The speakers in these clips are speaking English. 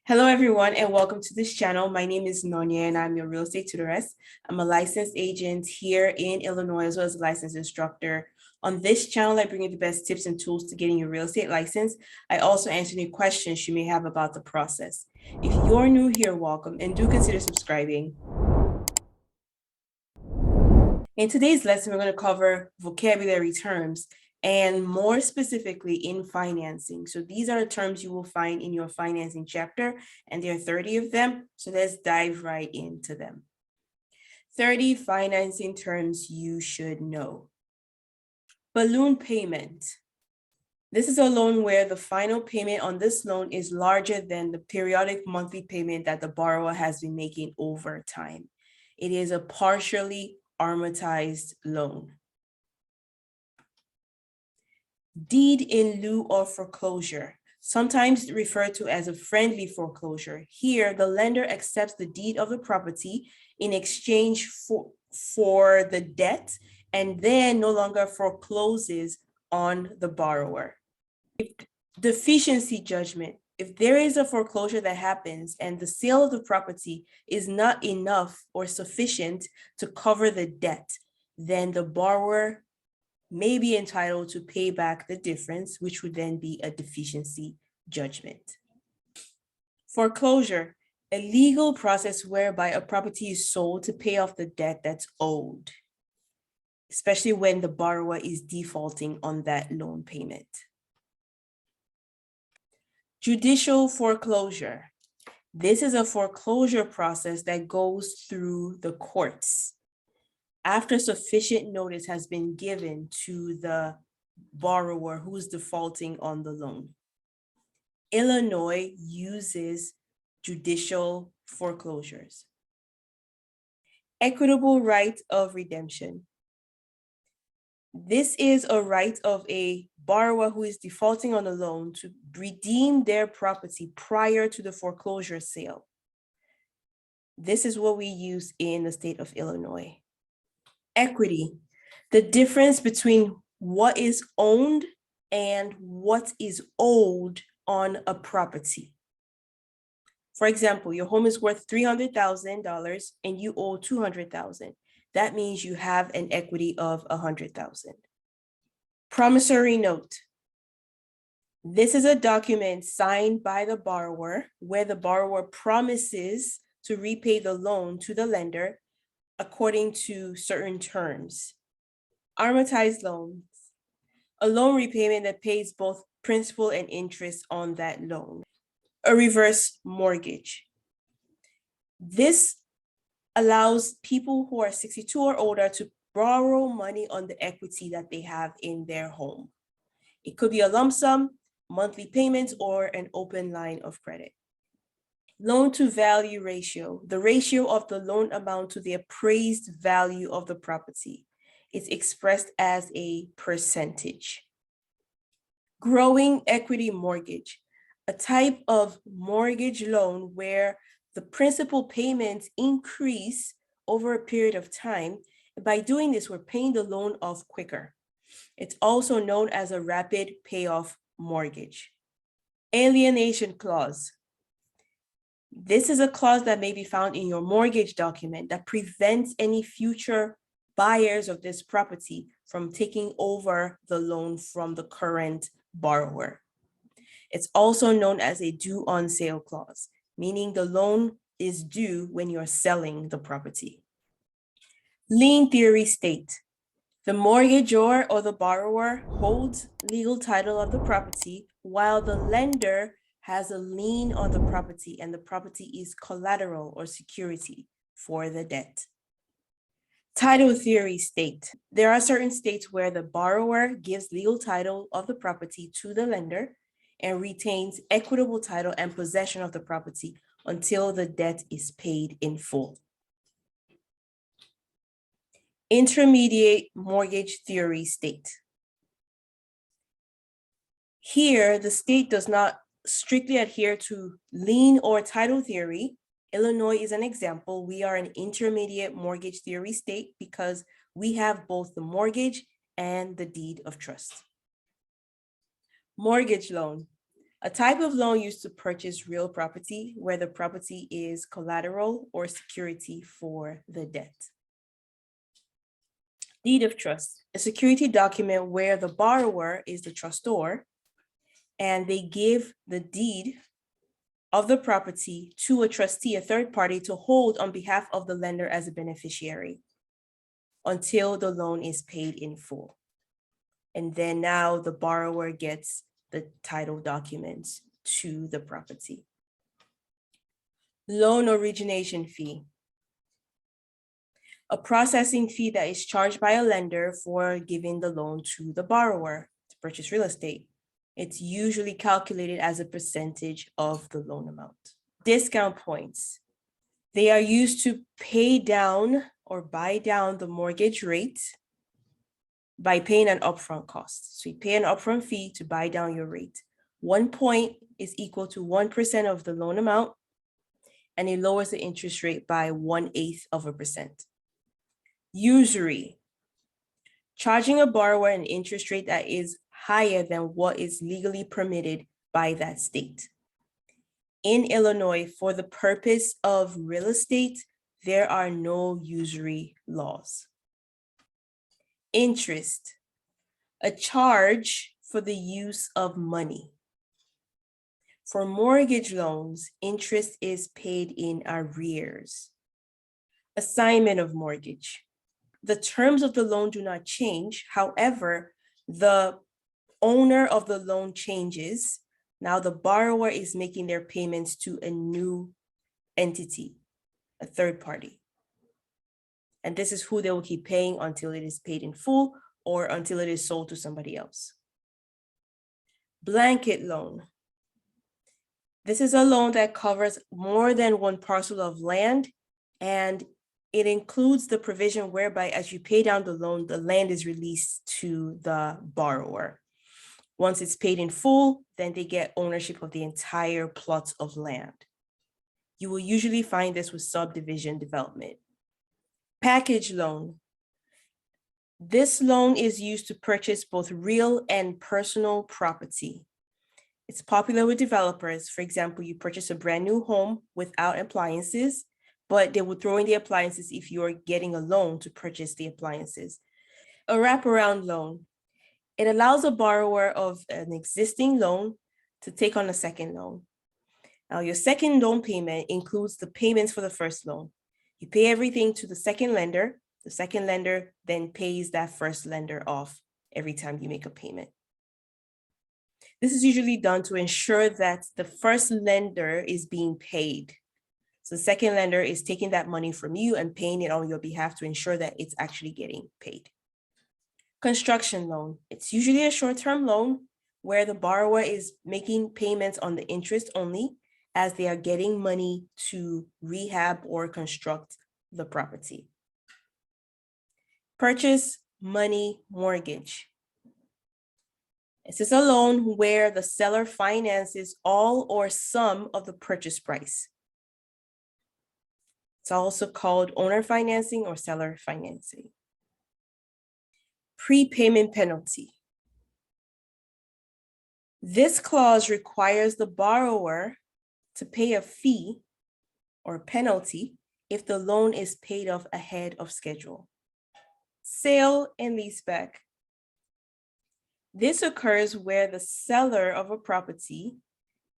Hello, everyone, and welcome to this channel. My name is Nonya, and I'm your real estate tutoress. I'm a licensed agent here in Illinois, as well as a licensed instructor. On this channel, I bring you the best tips and tools to getting your real estate license. I also answer any questions you may have about the process. If you're new here, welcome, and do consider subscribing. In today's lesson, we're going to cover vocabulary terms, and more specifically in financing. So these are the terms you will find in your financing chapter, and there are 30 of them. So let's dive right into them. 30 financing terms you should know. Balloon payment. This is a loan where the final payment on this loan is larger than the periodic monthly payment that the borrower has been making over time. It is a partially amortized loan. Deed in lieu of foreclosure, sometimes referred to as a friendly foreclosure. Here, the lender accepts the deed of the property in exchange for the debt and then no longer forecloses on the borrower. Deficiency judgment. If there is a foreclosure that happens and the sale of the property is not enough or sufficient to cover the debt, then the borrower may be entitled to pay back the difference, which would then be a deficiency judgment. Foreclosure, a legal process whereby a property is sold to pay off the debt that's owed, especially when the borrower is defaulting on that loan payment. Judicial foreclosure. This is a foreclosure process that goes through the courts after sufficient notice has been given to the borrower who is defaulting on the loan. Illinois uses judicial foreclosures. Equitable right of redemption. This is a right of a borrower who is defaulting on a loan to redeem their property prior to the foreclosure sale. This is what we use in the state of Illinois. Equity, the difference between what is owned and what is owed on a property. For example, your home is worth $300,000 and you owe $200,000. That means you have an equity of $100,000. Promissory note. This is a document signed by the borrower where the borrower promises to repay the loan to the lender according to certain terms. Amortized loans, a loan repayment that pays both principal and interest on that loan. A reverse mortgage. This allows people who are 62 or older to borrow money on the equity that they have in their home. It could be a lump sum, monthly payments, or an open line of credit. Loan to value ratio, the ratio of the loan amount to the appraised value of the property. It's expressed as a percentage. Growing equity mortgage, a type of mortgage loan where the principal payments increase over a period of time. By doing this, we're paying the loan off quicker. It's also known as a rapid payoff mortgage. Alienation clause. This is a clause that may be found in your mortgage document that prevents any future buyers of this property from taking over the loan from the current borrower. It's also known as a due on sale clause, meaning the loan is due when you're selling the property. Lien theory state. The mortgagor or the borrower holds legal title of the property while the lender has a lien on the property and the property is collateral or security for the debt. Title theory state. There are certain states where the borrower gives legal title of the property to the lender and retains equitable title and possession of the property until the debt is paid in full. Intermediate mortgage theory state. Here, the state does not strictly adhere to lien or title theory. Illinois is an example. We are an intermediate mortgage theory state because we have both the mortgage and the deed of trust. Mortgage loan, A type of loan used to purchase real property where the property is collateral or security for the debt. Deed of trust, a security document where the borrower is the trustor and they give the deed of the property to a trustee, a third party, to hold on behalf of the lender as a beneficiary until the loan is paid in full. And then now the borrower gets the title documents to the property. Loan origination fee. A processing fee that is charged by a lender for giving the loan to the borrower to purchase real estate. It's usually calculated as a percentage of the loan amount. Discount points. They are used to pay down or buy down the mortgage rate by paying an upfront cost. So you pay an upfront fee to buy down your rate. 1 point is equal to 1% of the loan amount, and it lowers the interest rate by 1/8%. Usury. Charging a borrower an interest rate that is higher than what is legally permitted by that state. In Illinois, for the purpose of real estate, there are no usury laws. Interest, a charge for the use of money. For mortgage loans, interest is paid in arrears. Assignment of mortgage. The terms of the loan do not change. However, the owner of the loan changes. Now the borrower is making their payments to a new entity, a third party. And this is who they will keep paying until it is paid in full or until it is sold to somebody else. Blanket loan. This is a loan that covers more than one parcel of land, and it includes the provision whereby as you pay down the loan, the land is released to the borrower. Once it's paid in full, then they get ownership of the entire plot of land. You will usually find this with subdivision development. Package loan. This loan is used to purchase both real and personal property. It's popular with developers. For example, you purchase a brand new home without appliances, but they will throw in the appliances if you're getting a loan to purchase the appliances. A wraparound loan. It allows a borrower of an existing loan to take on a second loan. Now, your second loan payment includes the payments for the first loan. You pay everything to the second lender. The second lender then pays that first lender off every time you make a payment. This is usually done to ensure that the first lender is being paid. So the second lender is taking that money from you and paying it on your behalf to ensure that it's actually getting paid. Construction loan. It's usually a short-term loan where the borrower is making payments on the interest only as they are getting money to rehab or construct the property. Purchase money mortgage. This is a loan where the seller finances all or some of the purchase price. It's also called owner financing or seller financing. Prepayment penalty. This clause requires the borrower to pay a fee or penalty if the loan is paid off ahead of schedule. Sale and leaseback. This occurs where the seller of a property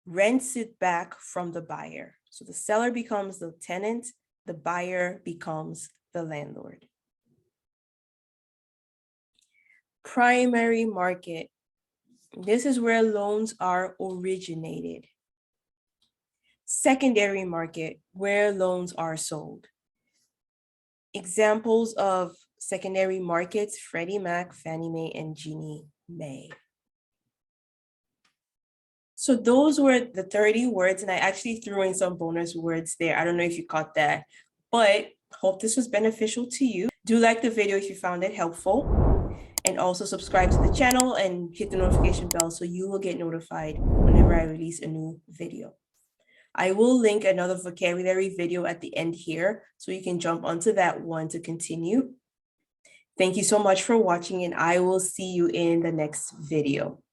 rents it back from the buyer. So the seller becomes the tenant, the buyer becomes the landlord. Primary market. This is where loans are originated. Secondary market, where loans are sold. Examples of secondary markets: Freddie Mac, Fannie Mae, and Ginnie Mae. So those were the 30 words, and I actually threw in some bonus words there. I don't know if you caught that, but hope this was beneficial to you. Do like the video if you found it helpful, and also subscribe to the channel and hit the notification bell so you will get notified whenever I release a new video. I will link another vocabulary video at the end here, so you can jump onto that one to continue. Thank you so much for watching, and I will see you in the next video.